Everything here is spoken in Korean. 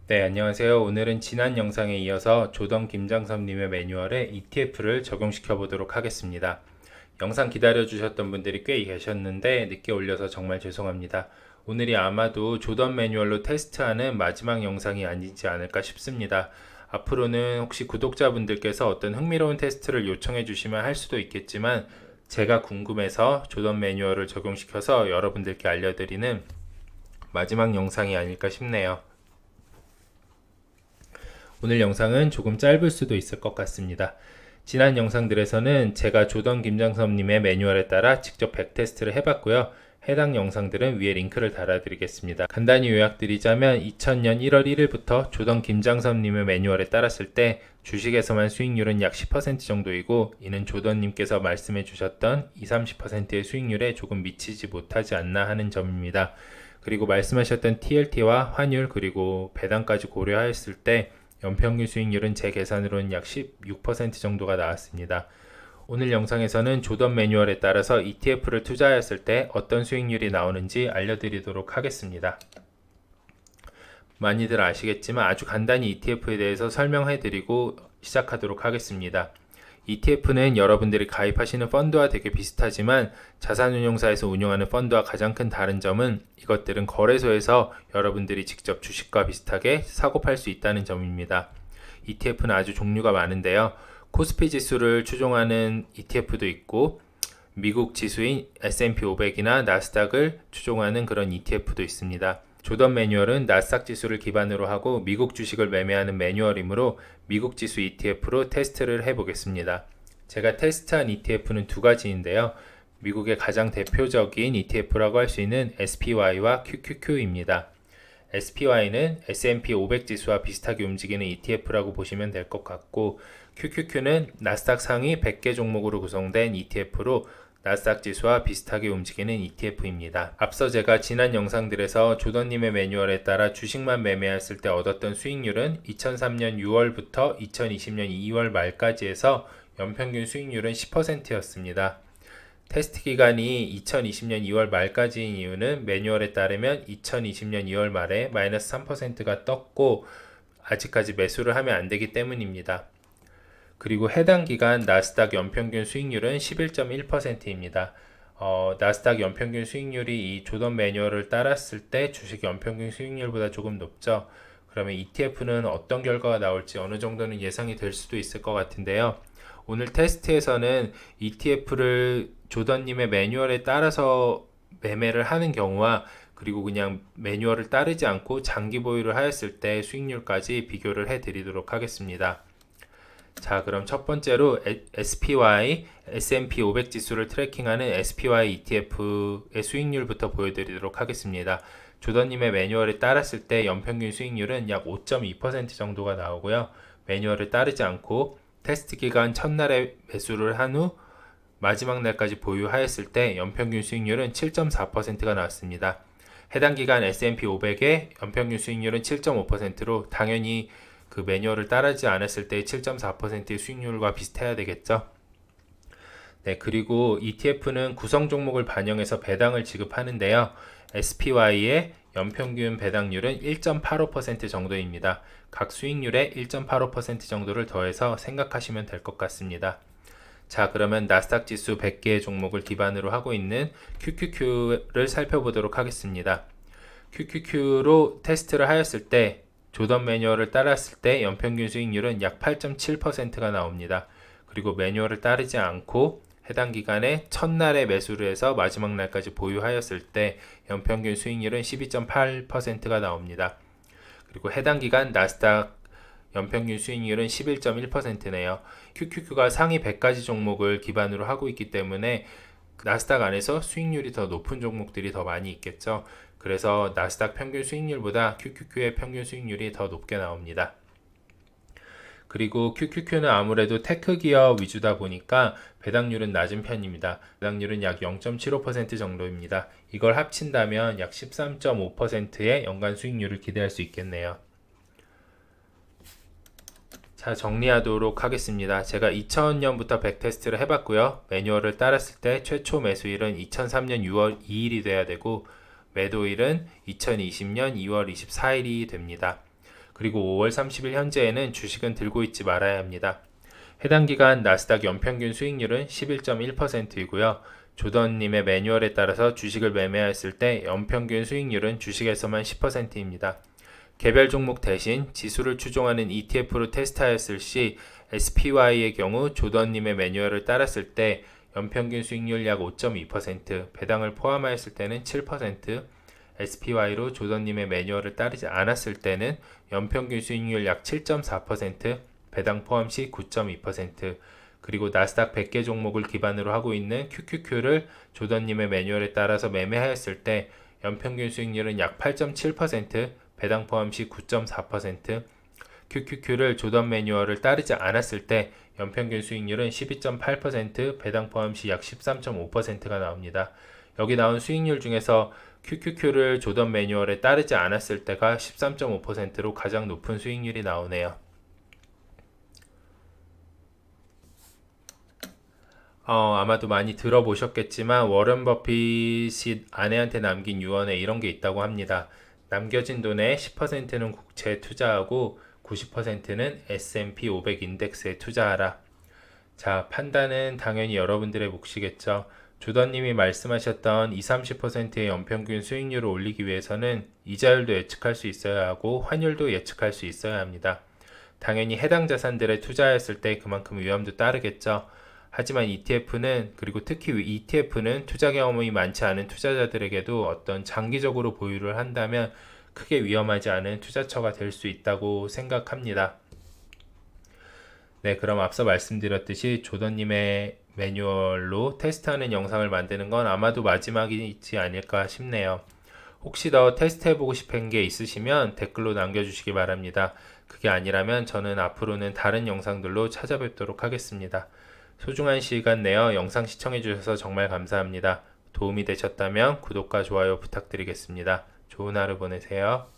네, 안녕하세요. 오늘은 지난 영상에 이어서 조던 김장섭님의 매뉴얼에 ETF를 적용시켜 보도록 하겠습니다. 영상 기다려 주셨던 분들이 꽤 계셨는데 늦게 올려서 정말 죄송합니다. 오늘이 아마도 조던 매뉴얼로 테스트하는 마지막 영상이 아니지 않을까 싶습니다. 앞으로는 혹시 구독자분들께서 어떤 흥미로운 테스트를 요청해 주시면 할 수도 있겠지만 제가 궁금해서 조던 매뉴얼을 적용시켜서 여러분들께 알려드리는 마지막 영상이 아닐까 싶네요. 오늘 영상은 조금 짧을 수도 있을 것 같습니다. 지난 영상들에서는 제가 조던 김장섭님의 매뉴얼에 따라 직접 백테스트를 해봤고요. 해당 영상들은 위에 링크를 달아드리겠습니다. 간단히 요약드리자면 2000년 1월 1일부터 조던 김장섭님의 매뉴얼에 따랐을 때 주식에서만 수익률은 약 10% 정도이고 이는 조던님께서 말씀해 주셨던 20-30%의 수익률에 조금 미치지 못하지 않나 하는 점입니다. 그리고 말씀하셨던 TLT와 환율 그리고 배당까지 고려하였을 때 연평균 수익률은 제 계산으로는 약 16% 정도가 나왔습니다. 오늘 영상에서는 조던 매뉴얼에 따라서 ETF를 투자했을 때 어떤 수익률이 나오는지 알려드리도록 하겠습니다. 많이들 아시겠지만 아주 간단히 ETF에 대해서 설명해드리고 시작하도록 하겠습니다. ETF는 여러분들이 가입하시는 펀드와 되게 비슷하지만 자산운용사에서 운영하는 펀드와 가장 큰 다른 점은 이것들은 거래소에서 여러분들이 직접 주식과 비슷하게 사고 팔 수 있다는 점입니다. ETF는 아주 종류가 많은데요. 코스피 지수를 추종하는 ETF도 있고 미국 지수인 S&P 500이나 나스닥을 추종하는 그런 ETF도 있습니다. 조던 매뉴얼은 나스닥 지수를 기반으로 하고 미국 주식을 매매하는 매뉴얼이므로 미국 지수 ETF로 테스트를 해보겠습니다. 제가 테스트한 ETF는 두 가지인데요. 미국의 가장 대표적인 ETF라고 할 수 있는 SPY와 QQQ입니다. SPY는 S&P 500 지수와 비슷하게 움직이는 ETF라고 보시면 될 것 같고 QQQ는 나스닥 상위 100개 종목으로 구성된 ETF로 나스닥 지수와 비슷하게 움직이는 ETF입니다. 앞서 제가 지난 영상들에서 조던님의 매뉴얼에 따라 주식만 매매했을 때 얻었던 수익률은 2003년 6월부터 2020년 2월 말까지 해서 연평균 수익률은 10%였습니다. 테스트 기간이 2020년 2월 말까지인 이유는 매뉴얼에 따르면 2020년 2월 말에 마이너스 3%가 떴고 아직까지 매수를 하면 안 되기 때문입니다. 그리고 해당 기간 나스닥 연평균 수익률은 11.1%입니다. 나스닥 연평균 수익률이 이 조던 매뉴얼을 따랐을 때 주식 연평균 수익률보다 조금 높죠. 그러면 ETF는 어떤 결과가 나올지 어느 정도는 예상이 될 수도 있을 것 같은데요. 오늘 테스트에서는 ETF를 조던님의 매뉴얼에 따라서 매매를 하는 경우와 그리고 그냥 매뉴얼을 따르지 않고 장기 보유를 하였을 때 수익률까지 비교를 해 드리도록 하겠습니다. 자, 그럼 첫 번째로 SPY, S&P 500 지수를 트래킹하는 SPY ETF의 수익률부터 보여드리도록 하겠습니다. 조던님의 매뉴얼에 따랐을 때 연평균 수익률은 약 5.2% 정도가 나오고요. 매뉴얼을 따르지 않고 테스트 기간 첫날에 매수를 한 후 마지막 날까지 보유하였을 때 연평균 수익률은 7.4%가 나왔습니다. 해당 기간 S&P 500의 연평균 수익률은 7.5%로 당연히 그 매뉴얼을 따르지 않았을 때의 7.4%의 수익률과 비슷해야 되겠죠. 네, 그리고 ETF는 구성 종목을 반영해서 배당을 지급하는데요. SPY의 연평균 배당률은 1.85% 정도입니다. 각 수익률에 1.85% 정도를 더해서 생각하시면 될 것 같습니다. 자, 그러면 나스닥 지수 100개의 종목을 기반으로 하고 있는 QQQ를 살펴보도록 하겠습니다. QQQ로 테스트를 하였을 때 조던 매뉴얼을 따랐을 때 연평균 수익률은 약 8.7%가 나옵니다. 그리고 매뉴얼을 따르지 않고 해당 기간에 첫날에 매수를 해서 마지막 날까지 보유하였을 때 연평균 수익률은 12.8%가 나옵니다. 그리고 해당 기간 나스닥 연평균 수익률은 11.1%네요. QQQ가 상위 100가지 종목을 기반으로 하고 있기 때문에 나스닥 안에서 수익률이 더 높은 종목들이 더 많이 있겠죠. 그래서 나스닥 평균 수익률보다 QQQ의 평균 수익률이 더 높게 나옵니다. 그리고 QQQ는 아무래도 테크 기업 위주다 보니까 배당률은 낮은 편입니다. 배당률은 약 0.75% 정도입니다. 이걸 합친다면 약 13.5%의 연간 수익률을 기대할 수 있겠네요. 자, 정리하도록 하겠습니다. 제가 2000년부터 백테스트를 해봤고요. 매뉴얼을 따랐을 때 최초 매수일은 2003년 6월 2일이 돼야 되고 매도일은 2020년 2월 24일이 됩니다. 그리고 5월 30일 현재에는 주식은 들고 있지 말아야 합니다. 해당 기간 나스닥 연평균 수익률은 11.1%이고요. 조던님의 매뉴얼에 따라서 주식을 매매했을 때 연평균 수익률은 주식에서만 10%입니다. 개별 종목 대신 지수를 추종하는 ETF로 테스트하였을 시 SPY의 경우 조던님의 매뉴얼을 따랐을 때 연평균 수익률 약 5.2%, 배당을 포함하였을 때는 7%, SPY로 조던님의 매뉴얼을 따르지 않았을 때는 연평균 수익률 약 7.4%, 배당 포함 시 9.2%, 그리고 나스닥 100개 종목을 기반으로 하고 있는 QQQ를 조던님의 매뉴얼에 따라서 매매하였을 때 연평균 수익률은 약 8.7%, 배당 포함 시 9.4%, QQQ를 조던 매뉴얼을 따르지 않았을 때 연평균 수익률은 12.8%, 배당 포함 시 약 13.5%가 나옵니다. 여기 나온 수익률 중에서 QQQ를 조던 매뉴얼에 따르지 않았을 때가 13.5%로 가장 높은 수익률이 나오네요. 아마도 많이 들어보셨겠지만 워런 버핏이 아내한테 남긴 유언에 이런 게 있다고 합니다. 남겨진 돈의 10%는 국채에 투자하고 90%는 S&P 500 인덱스에 투자하라. 자, 판단은 당연히 여러분들의 몫이겠죠. 조던님이 말씀하셨던 20-30%의 연평균 수익률을 올리기 위해서는 이자율도 예측할 수 있어야 하고 환율도 예측할 수 있어야 합니다. 당연히 해당 자산들에 투자했을 때 그만큼 위험도 따르겠죠. 하지만 ETF는, 그리고 특히 ETF는 투자 경험이 많지 않은 투자자들에게도 어떤 장기적으로 보유를 한다면 크게 위험하지 않은 투자처가 될 수 있다고 생각합니다. 네, 그럼 앞서 말씀드렸듯이 조던님의 매뉴얼로 테스트하는 영상을 만드는 건 아마도 마지막이지 않을까 싶네요. 혹시 더 테스트해보고 싶은 게 있으시면 댓글로 남겨주시기 바랍니다. 그게 아니라면 저는 앞으로는 다른 영상들로 찾아뵙도록 하겠습니다. 소중한 시간 내어 영상 시청해주셔서 정말 감사합니다. 도움이 되셨다면 구독과 좋아요 부탁드리겠습니다. 좋은 하루 보내세요.